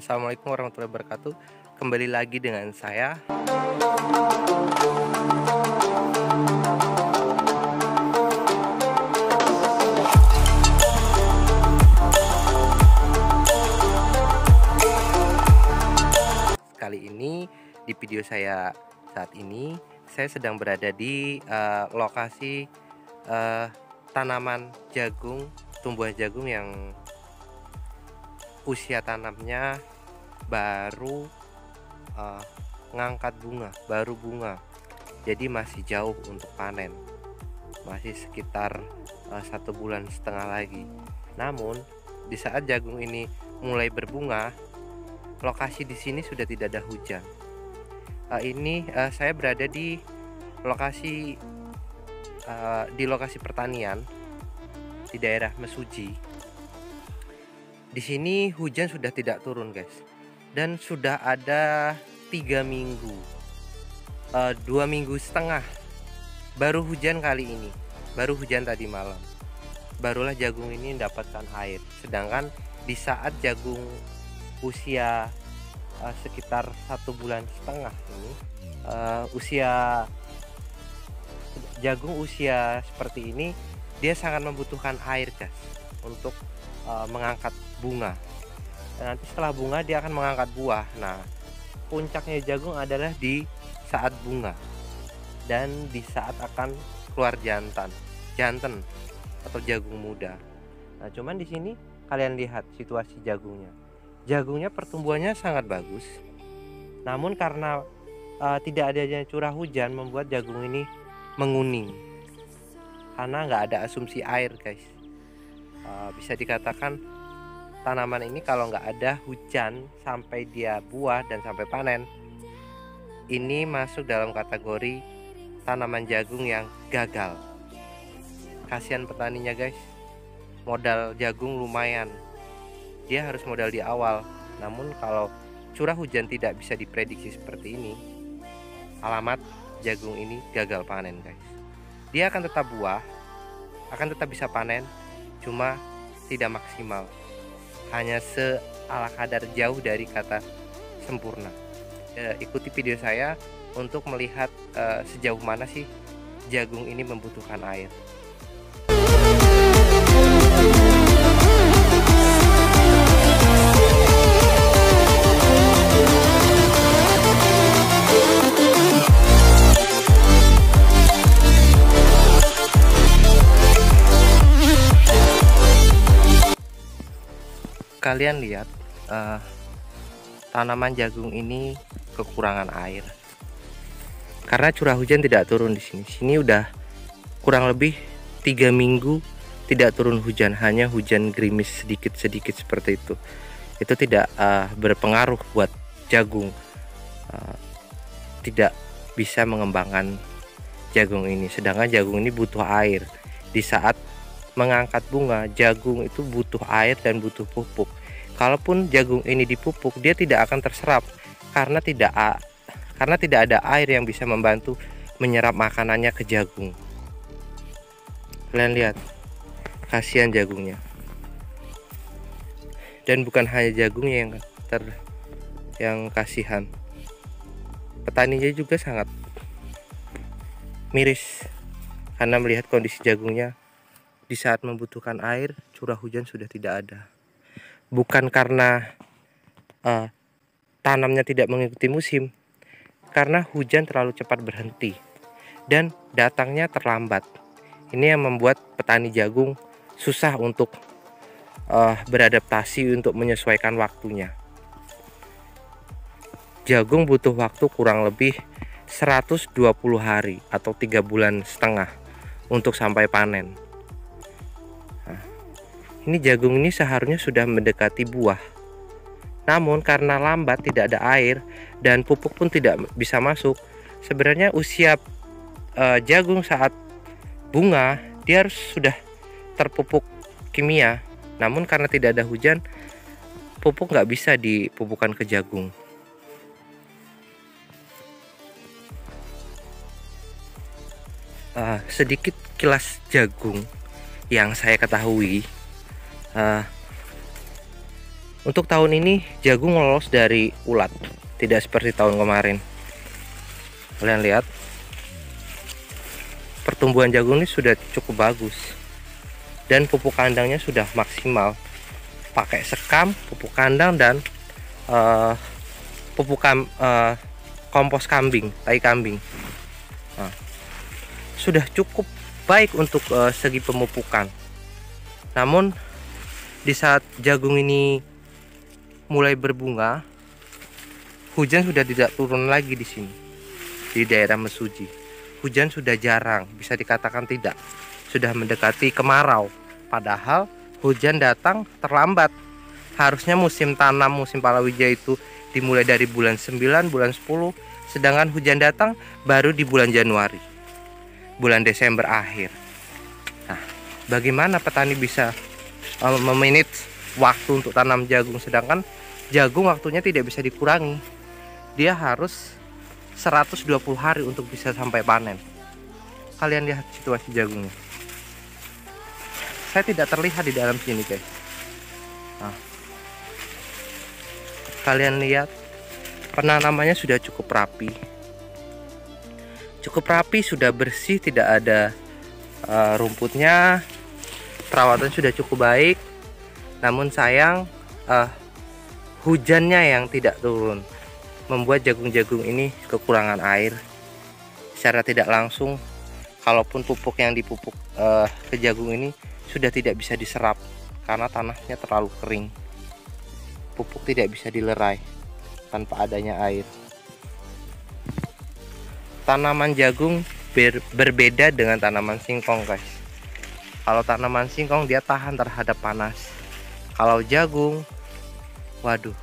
Assalamualaikum warahmatullahi wabarakatuh. Kembali lagi dengan saya. Kali ini di video saya saat ini saya sedang berada di lokasi tanaman jagung, tumbuhan jagung yang usia tanamnya baru ngangkat bunga, baru bunga. Jadi masih jauh untuk panen. Masih sekitar 1,5 bulan lagi. Namun di saat jagung ini mulai berbunga, lokasi di sini sudah tidak ada hujan. Saya berada di lokasi pertanian di daerah Mesuji. Di sini hujan sudah tidak turun, guys, dan sudah ada 3 minggu, 2,5 minggu baru hujan kali ini, baru hujan tadi malam. Barulah jagung ini mendapatkan air. Sedangkan di saat jagung usia sekitar 1,5 bulan ini, jagung usia seperti ini, dia sangat membutuhkan air, guys, untuk mengangkat bunga. Dan nanti setelah bunga dia akan mengangkat buah. Nah, puncaknya jagung adalah di saat bunga dan di saat akan keluar jantan atau jagung muda. Nah, cuman di sini kalian lihat situasi jagungnya. Jagungnya pertumbuhannya sangat bagus. Namun karena tidak adanya curah hujan membuat jagung ini menguning. Karena nggak ada asumsi air, guys. Bisa dikatakan tanaman ini kalau nggak ada hujan sampai dia buah dan sampai panen, ini masuk dalam kategori tanaman jagung yang gagal. Kasihan petaninya, guys. Modal jagung lumayan, dia harus modal di awal. Namun kalau curah hujan tidak bisa diprediksi seperti ini, alamat jagung ini gagal panen, guys. Dia akan tetap buah, akan tetap bisa panen, cuma tidak maksimal, hanya seala kadar, jauh dari kata sempurna. Ikuti video saya untuk melihat sejauh mana sih jagung ini membutuhkan air. Kalian lihat tanaman jagung ini kekurangan air karena curah hujan tidak turun di sini. Sini udah kurang lebih 3 minggu tidak turun hujan, hanya hujan gerimis sedikit-sedikit seperti itu. Itu tidak berpengaruh buat jagung, tidak bisa mengembangkan jagung ini. Sedangkan jagung ini butuh air. Di saat mengangkat bunga, jagung itu butuh air dan butuh pupuk. Kalaupun jagung ini dipupuk, dia tidak akan terserap karena tidak ada air yang bisa membantu menyerap makanannya ke jagung. Kalian lihat, kasihan jagungnya. Dan bukan hanya jagungnya yang kasihan, petaninya juga sangat miris karena melihat kondisi jagungnya. Di saat membutuhkan air, curah hujan sudah tidak ada. Bukan karena tanamnya tidak mengikuti musim, karena hujan terlalu cepat berhenti dan datangnya terlambat. Ini yang membuat petani jagung susah untuk beradaptasi untuk menyesuaikan waktunya. Jagung butuh waktu kurang lebih 120 hari atau 3,5 bulan untuk sampai panen. Ini jagung ini seharusnya sudah mendekati buah. Namun karena lambat, tidak ada air dan pupuk pun tidak bisa masuk. Sebenarnya usia jagung saat bunga dia harus sudah terpupuk kimia. Namun karena tidak ada hujan, pupuk nggak bisa dipupukkan ke jagung. Sedikit kilas jagung yang saya ketahui, Untuk tahun ini jagung lolos dari ulat, tidak seperti tahun kemarin. Kalian lihat, pertumbuhan jagung ini sudah cukup bagus dan pupuk kandangnya sudah maksimal. Pakai sekam, pupuk kandang, dan pupuk kompos kambing, tai kambing. Nah, sudah cukup baik untuk segi pemupukan. Namun di saat jagung ini mulai berbunga, hujan sudah tidak turun lagi di sini, di daerah Mesuji. Hujan sudah jarang, bisa dikatakan tidak, sudah mendekati kemarau. Padahal hujan datang terlambat. Harusnya musim tanam, musim palawija itu dimulai dari bulan 9, bulan 10, sedangkan hujan datang baru di bulan Januari, bulan Desember akhir. Nah, bagaimana petani bisa memanage waktu untuk tanam jagung, sedangkan jagung waktunya tidak bisa dikurangi. Dia harus 120 hari untuk bisa sampai panen. Kalian lihat situasi jagungnya. Saya tidak terlihat di dalam sini, guys. Nah, kalian lihat, penanamannya sudah cukup rapi. Cukup rapi, sudah bersih, tidak ada rumputnya. Perawatan sudah cukup baik. Namun sayang, hujannya yang tidak turun membuat jagung-jagung ini kekurangan air. Secara tidak langsung, kalaupun pupuk yang dipupuk ke jagung ini sudah tidak bisa diserap karena tanahnya terlalu kering. Pupuk tidak bisa dilerai tanpa adanya air. Tanaman jagung berbeda dengan tanaman singkong, guys. Kalau tanaman singkong dia tahan terhadap panas. Kalau jagung, waduh,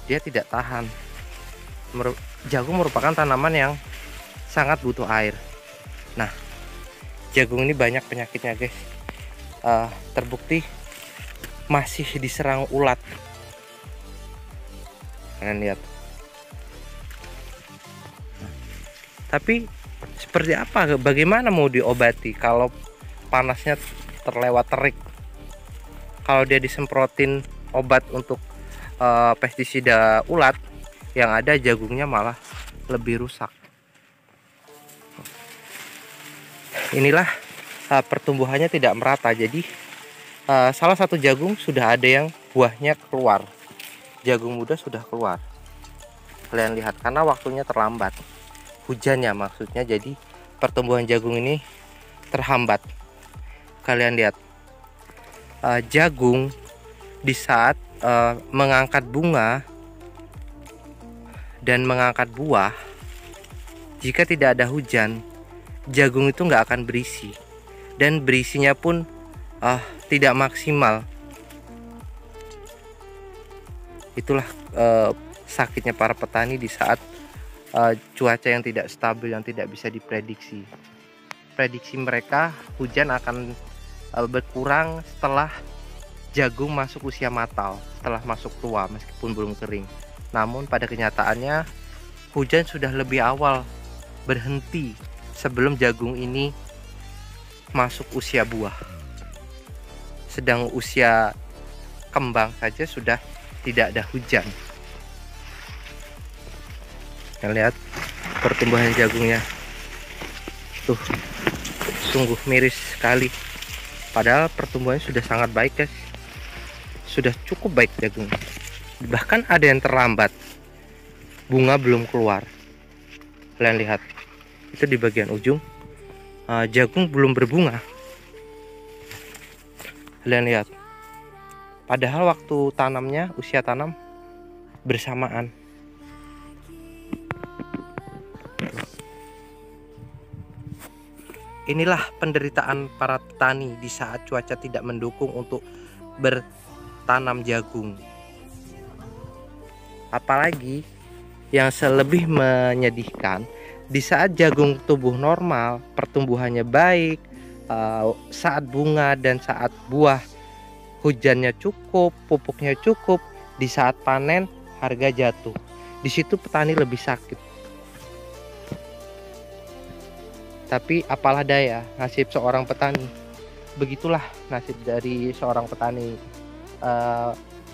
dia tidak tahan. Jagung merupakan tanaman yang sangat butuh air. Nah, jagung ini banyak penyakitnya, guys. Terbukti masih diserang ulat. Kalian lihat. Tapi seperti apa? Bagaimana mau diobati kalau panasnya terlewat terik? Kalau dia disemprotin obat untuk pestisida ulat, yang ada jagungnya malah lebih rusak. Inilah pertumbuhannya tidak merata. Jadi salah satu jagung sudah ada yang buahnya keluar, jagung muda sudah keluar. Kalian lihat, karena waktunya terlambat, hujannya maksudnya, jadi pertumbuhan jagung ini terhambat. Kalian lihat, jagung di saat mengangkat bunga dan mengangkat buah, jika tidak ada hujan, jagung itu nggak akan berisi, dan berisinya pun tidak maksimal. Itulah sakitnya para petani di saat cuaca yang tidak stabil, yang tidak bisa diprediksi. Prediksi mereka, hujan akan berkurang setelah jagung masuk usia matal, setelah masuk tua meskipun belum kering. Namun pada kenyataannya hujan sudah lebih awal berhenti sebelum jagung ini masuk usia buah. Sedang usia kembang saja sudah tidak ada hujan. Kita lihat pertumbuhan jagungnya. Tuh, sungguh miris sekali. Padahal pertumbuhannya sudah sangat baik, guys. Sudah cukup baik jagung. Bahkan ada yang terlambat, bunga belum keluar. Kalian lihat, itu di bagian ujung jagung belum berbunga. Kalian lihat, padahal waktu tanamnya, usia tanam bersamaan. Inilah penderitaan para petani di saat cuaca tidak mendukung untuk bertanam jagung. Apalagi yang lebih menyedihkan, di saat jagung tumbuh normal, pertumbuhannya baik, saat bunga dan saat buah hujannya cukup, pupuknya cukup, di saat panen harga jatuh. Di situ petani lebih sakit. Tapi apalah daya, nasib seorang petani. Begitulah nasib dari seorang petani.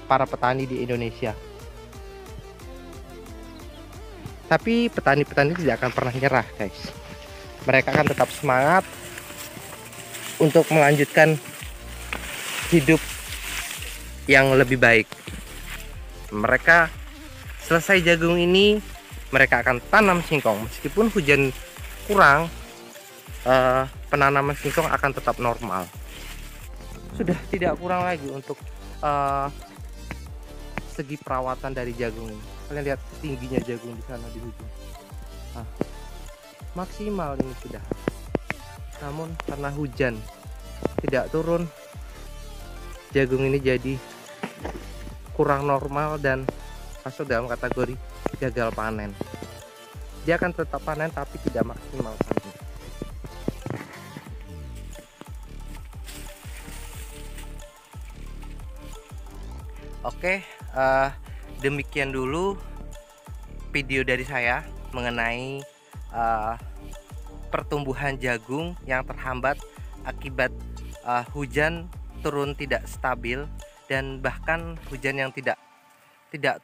para petani di Indonesia. Tapi petani-petani tidak akan pernah nyerah, guys. Mereka akan tetap semangat untuk melanjutkan hidup yang lebih baik. Mereka selesai jagung ini, mereka akan tanam singkong. Meskipun hujan kurang, penanaman singkong akan tetap normal. Sudah tidak kurang lagi untuk segi perawatan dari jagung ini. Kalian lihat tingginya jagung di sana di ujung. Nah, maksimal ini sudah. Namun karena hujan tidak turun, jagung ini jadi kurang normal dan masuk dalam kategori gagal panen. Dia akan tetap panen tapi tidak maksimal panen. Oke, demikian dulu video dari saya mengenai pertumbuhan jagung yang terhambat akibat hujan turun tidak stabil, dan bahkan hujan yang tidak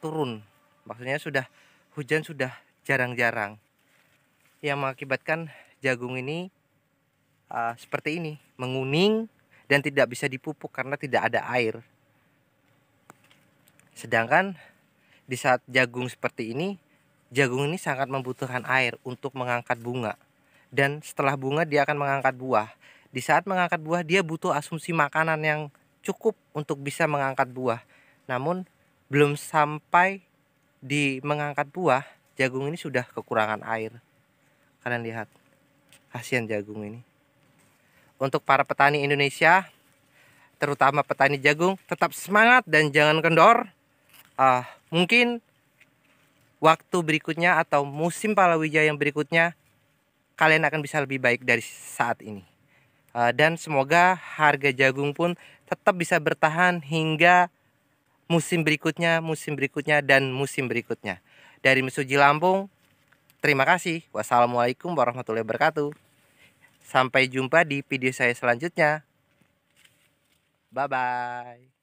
turun. Maksudnya hujan sudah jarang-jarang, yang mengakibatkan jagung ini seperti ini, menguning dan tidak bisa dipupuk karena tidak ada air. Sedangkan di saat jagung seperti ini, jagung ini sangat membutuhkan air untuk mengangkat bunga. Dan setelah bunga dia akan mengangkat buah. Di saat mengangkat buah dia butuh asumsi makanan yang cukup untuk bisa mengangkat buah. Namun belum sampai di mengangkat buah, jagung ini sudah kekurangan air. Kalian lihat, kasihan jagung ini. Untuk para petani Indonesia, terutama petani jagung, tetap semangat dan jangan kendor. Mungkin waktu berikutnya atau musim palawija yang berikutnya kalian akan bisa lebih baik dari saat ini. Dan semoga harga jagung pun tetap bisa bertahan hingga musim berikutnya, dan musim berikutnya. Dari Mesuji Lampung, terima kasih. Wassalamualaikum warahmatullahi wabarakatuh. Sampai jumpa di video saya selanjutnya. Bye-bye.